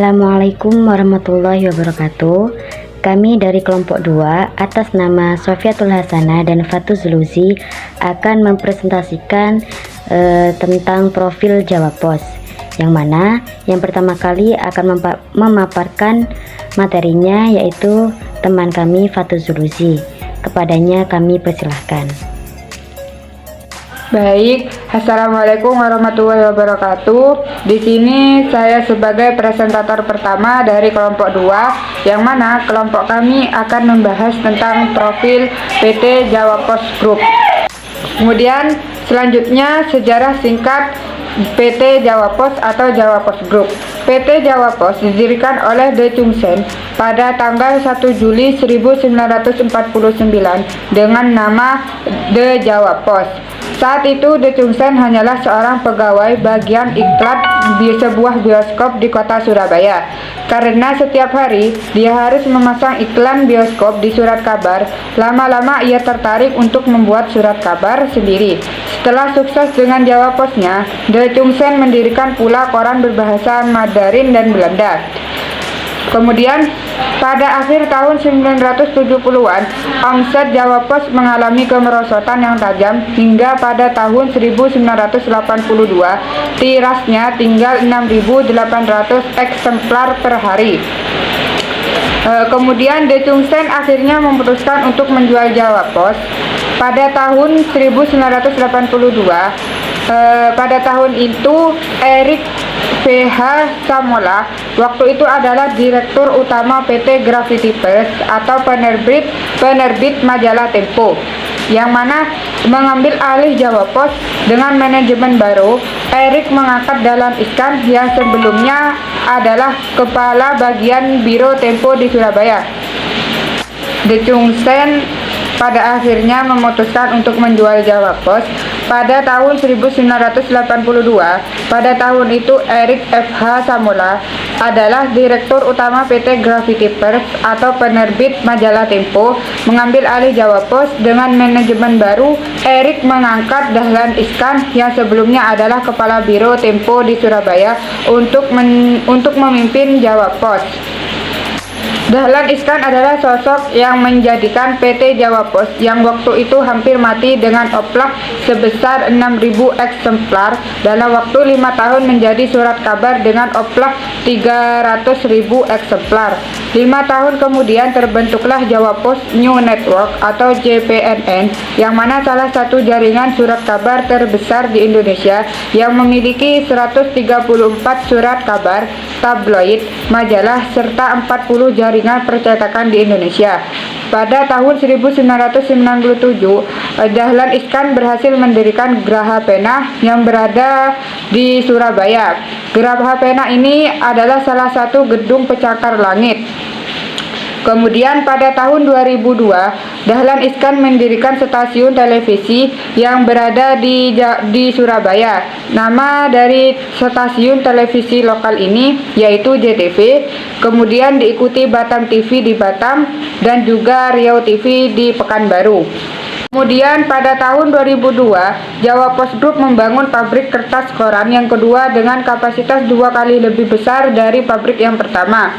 Assalamualaikum warahmatullahi wabarakatuh. Kami dari kelompok 2 atas nama Sofiatul Hasanah dan Fathuz Luzi akan mempresentasikan tentang profil Jawa Pos, yang mana yang pertama kali akan memaparkan materinya yaitu teman kami Fathuz Luzi. Kepadanya kami persilahkan. Baik, Assalamualaikum warahmatullahi wabarakatuh. Di sini saya sebagai presentator pertama dari kelompok 2, yang mana kelompok kami akan membahas tentang profil PT Jawa Pos Group. Kemudian selanjutnya sejarah singkat PT Jawa Pos atau Jawa Pos Group. PT Jawa Pos didirikan oleh De Chung Sen pada tanggal 1 Juli 1949 dengan nama The Jawa Pos. Saat itu De Chung Sen hanyalah seorang pegawai bagian iklan di sebuah bioskop di kota Surabaya. Karena setiap hari dia harus memasang iklan bioskop di surat kabar, lama-lama ia tertarik untuk membuat surat kabar sendiri. Setelah sukses dengan Jawa Posnya, De Chung Sen mendirikan pula koran berbahasa Mandarin dan Belanda. Kemudian pada akhir tahun 1970-an, omset Jawa Pos mengalami kemerosotan yang tajam hingga pada tahun 1982 tirasnya tinggal 6.800 eksemplar per hari. Kemudian De Chung Sen akhirnya memutuskan untuk menjual Jawa Pos pada tahun 1982. Pada tahun itu Erik PH Samola waktu itu adalah direktur utama PT Gravity Press atau penerbit majalah Tempo, yang mana mengambil alih Jawa Pos dengan manajemen baru. Erik mengangkat Dahlan Iskan yang sebelumnya adalah kepala bagian Biro Tempo di Surabaya. De Chung Sen pada akhirnya memutuskan untuk menjual Jawa Pos pada tahun 1982. Pada tahun itu Erik FH Samola adalah direktur utama PT Gravity Press atau penerbit majalah Tempo mengambil alih Jawa Pos dengan manajemen baru. Erik mengangkat Dahlan Iskan yang sebelumnya adalah kepala Biro Tempo di Surabaya untuk memimpin Jawa Pos. Dahlan Iskan adalah sosok yang menjadikan PT Jawa Pos yang waktu itu hampir mati dengan oplah sebesar 6.000 eksemplar dalam waktu 5 tahun menjadi surat kabar dengan oplah 300.000 eksemplar. 5 tahun kemudian terbentuklah Jawa Pos New Network atau JPNN, yang mana salah satu jaringan surat kabar terbesar di Indonesia yang memiliki 134 surat kabar, tabloid, majalah, serta 40 jaringan percetakan di Indonesia. Pada tahun 1997, Dahlan Iskan berhasil mendirikan Graha Pena yang berada di Surabaya. Graha Pena ini adalah salah satu gedung pencakar langit. Kemudian pada tahun 2002, Dahlan Iskan mendirikan stasiun televisi yang berada di Surabaya. Nama dari stasiun televisi lokal ini yaitu JTV, kemudian diikuti Batam TV di Batam dan juga Riau TV di Pekanbaru. Kemudian pada tahun 2002, Jawa Pos Group membangun pabrik kertas koran yang kedua dengan kapasitas 2 kali lebih besar dari pabrik yang pertama,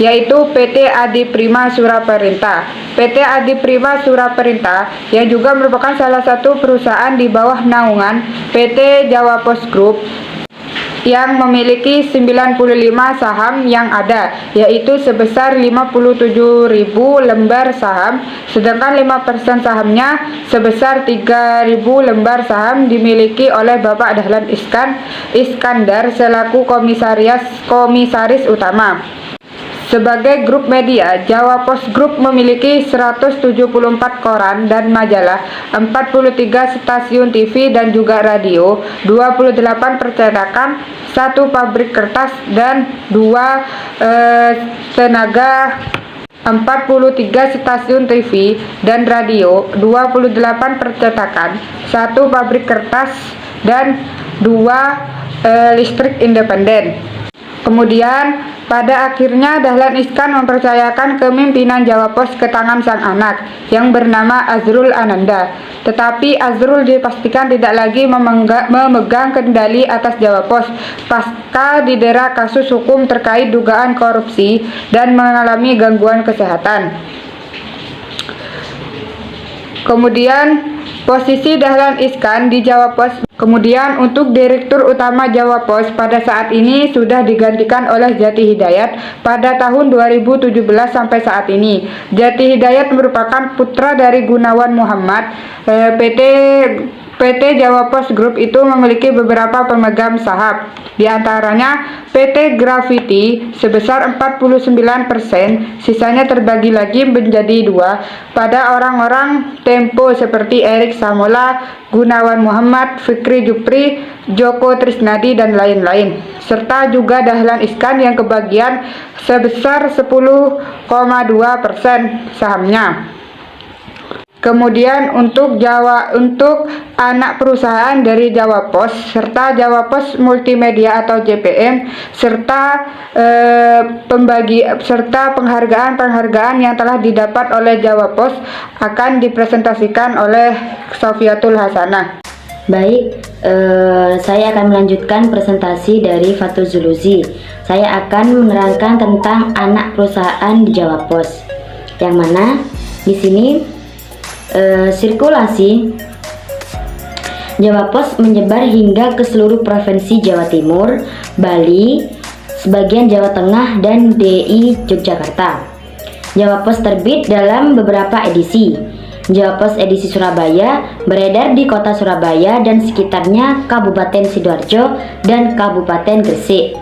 yaitu PT Adi Prima Suraperintah. PT Adi Prima Suraperintah yang juga merupakan salah satu perusahaan di bawah naungan PT Jawa Pos Group yang memiliki 95 saham yang ada, yaitu sebesar 57.000 lembar saham, sedangkan 5% sahamnya sebesar 3.000 lembar saham dimiliki oleh Bapak Dahlan Iskandar selaku komisaris utama. Sebagai grup media, Jawa Pos Group memiliki 174 koran dan majalah, 43 stasiun TV dan juga radio, 28 percetakan, 1 pabrik kertas dan 2 tenaga, 43 stasiun TV dan radio, 28 percetakan, 1 pabrik kertas dan 2 listrik independen. Kemudian Pada akhirnya Dahlan Iskan mempercayakan kepemimpinan Jawa Pos ke tangan sang anak yang bernama Azrul Ananda. Tetapi Azrul dipastikan tidak lagi memegang kendali atas Jawa Pos pasca didera kasus hukum terkait dugaan korupsi dan mengalami gangguan kesehatan. Kemudian posisi Dahlan Iskan di Jawa Pos. Kemudian untuk Direktur Utama Jawa Pos pada saat ini sudah digantikan oleh Jati Hidayat pada tahun 2017 sampai saat ini. Jati Hidayat merupakan putra dari Gunawan Muhammad. PT Jawa Pos Group itu memiliki beberapa pemegang saham, di antaranya PT Gravity sebesar 49%, sisanya terbagi lagi menjadi 2 pada orang-orang Tempo seperti Erik Samola, Gunawan Muhammad, Fikri Jupri, Joko Trisnadi, dan lain-lain, serta juga Dahlan Iskan yang kebagian sebesar 10,2% sahamnya. Kemudian untuk anak perusahaan dari Jawa Pos serta Jawa Pos Multimedia atau JPM serta penghargaan yang telah didapat oleh Jawa Pos akan dipresentasikan oleh Sofiatul Hasanah. Baik, saya akan melanjutkan presentasi dari Fatul Zuluzi. Saya akan menerangkan tentang anak perusahaan di Jawa Pos, yang mana di sini sirkulasi Jawa Pos menyebar hingga ke seluruh provinsi Jawa Timur, Bali, sebagian Jawa Tengah, dan DI Yogyakarta. Jawa Pos terbit dalam beberapa edisi. Jawa Pos edisi Surabaya beredar di kota Surabaya dan sekitarnya, Kabupaten Sidoarjo, dan Kabupaten Gresik.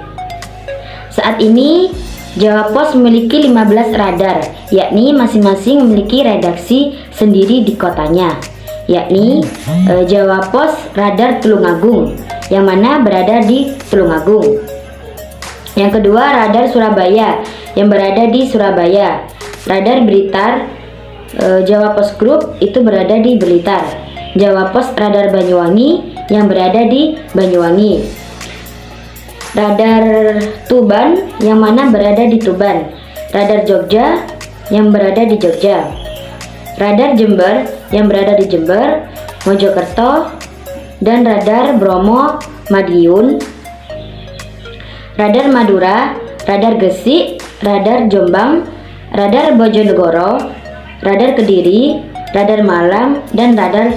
Saat ini Jawa Pos memiliki 15 radar, yakni masing-masing memiliki redaksi sendiri di kotanya, yakni Jawa Pos Radar Tulungagung, yang mana berada di Tulungagung. Yang kedua, Radar Surabaya, yang berada di Surabaya. Radar Blitar, Jawa Pos Group itu berada di Blitar. Jawa Pos Radar Banyuwangi, yang berada di Banyuwangi. Radar Tuban, yang mana berada di Tuban. Radar Jogja, yang berada di Jogja. Radar Jember, yang berada di Jember, Mojokerto, dan Radar Bromo Madiun. Radar Madura, Radar Gresik, Radar Jombang, Radar Bojonegoro, Radar Kediri, Radar Malang, dan Radar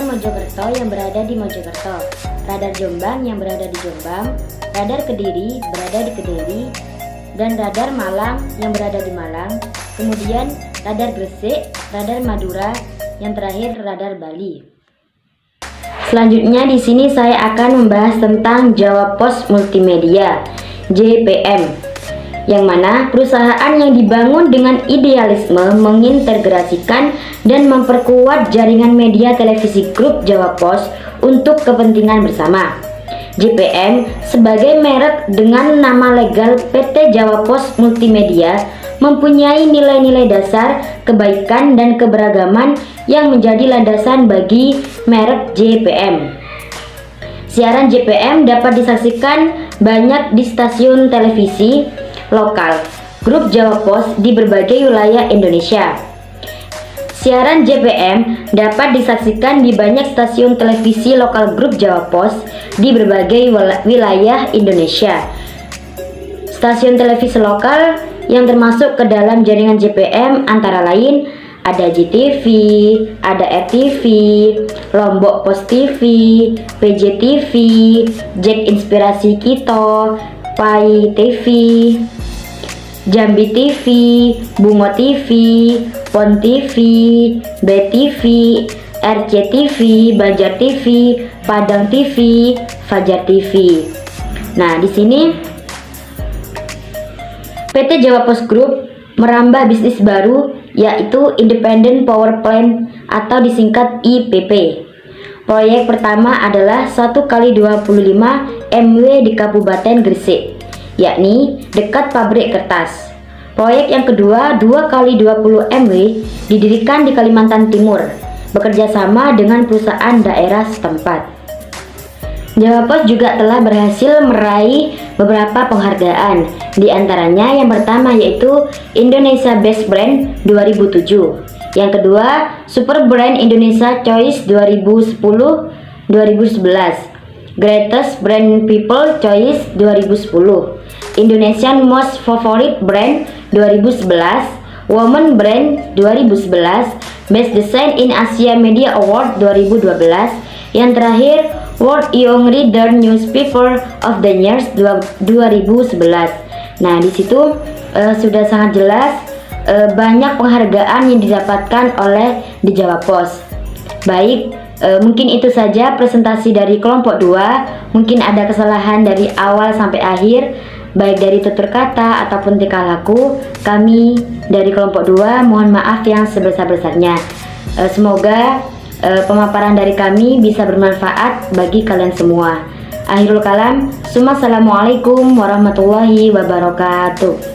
Mojokerto yang berada di Mojokerto, Radar Jombang yang berada di Jombang, Radar Kediri berada di Kediri, dan Radar Malang yang berada di Malang. Kemudian Radar Gresik, Radar Madura, yang terakhir Radar Bali. Selanjutnya di sini saya akan membahas tentang Jawa Pos Multimedia (JPM), yang mana perusahaan yang dibangun dengan idealisme mengintegrasikan dan memperkuat jaringan media televisi grup Jawa Pos untuk kepentingan bersama. JPM sebagai merek dengan nama legal PT Jawa Pos Multimedia mempunyai nilai-nilai dasar kebaikan dan keberagaman yang menjadi landasan bagi merek JPM. Siaran JPM dapat disaksikan banyak di stasiun televisi lokal grup Jawa Pos di berbagai wilayah Indonesia. Siaran JPM dapat disaksikan di banyak stasiun televisi lokal grup Jawa Pos di berbagai wilayah Indonesia. Stasiun televisi lokal yang termasuk ke dalam jaringan JPM antara lain ada JTV, ada RTV, Lombok Pos TV, PJTV, Jack Inspirasi Kito, Pai TV, Jambi TV, Bungo TV, Pon TV, BTV, RCTV, Banjar TV, Padang TV, Fajar TV. Nah, di sini PT Jawa Pos Group merambah bisnis baru, yaitu Independent Power Plant atau disingkat IPP. Proyek pertama adalah 1x25 MW di Kabupaten Gresik, yakni dekat pabrik kertas. Proyek yang kedua 2x20 MW didirikan di Kalimantan Timur, bekerja sama dengan perusahaan daerah setempat. Jawa Pos juga telah berhasil meraih beberapa penghargaan. Di antaranya yang pertama yaitu Indonesia Best Brand 2007. Yang kedua, Super Brand Indonesia Choice 2010-2011. Greatest Brand People Choice 2010. Indonesian Most Favorite Brand 2011. Women Brand 2011. Best Design in Asia Media Award 2012. Yang terakhir, World Young Reader Newspaper of the Year 2011. Nah, di situ sudah sangat jelas banyak penghargaan yang didapatkan oleh The Jawa Post. Baik, mungkin itu saja presentasi dari kelompok 2. Mungkin ada kesalahan dari awal sampai akhir, baik dari tutur kata ataupun tingkah laku. Kami dari kelompok 2 mohon maaf yang sebesar-besarnya. Semoga pemaparan dari kami bisa bermanfaat bagi kalian semua. Akhirul kalam, assalamualaikum warahmatullahi wabarakatuh.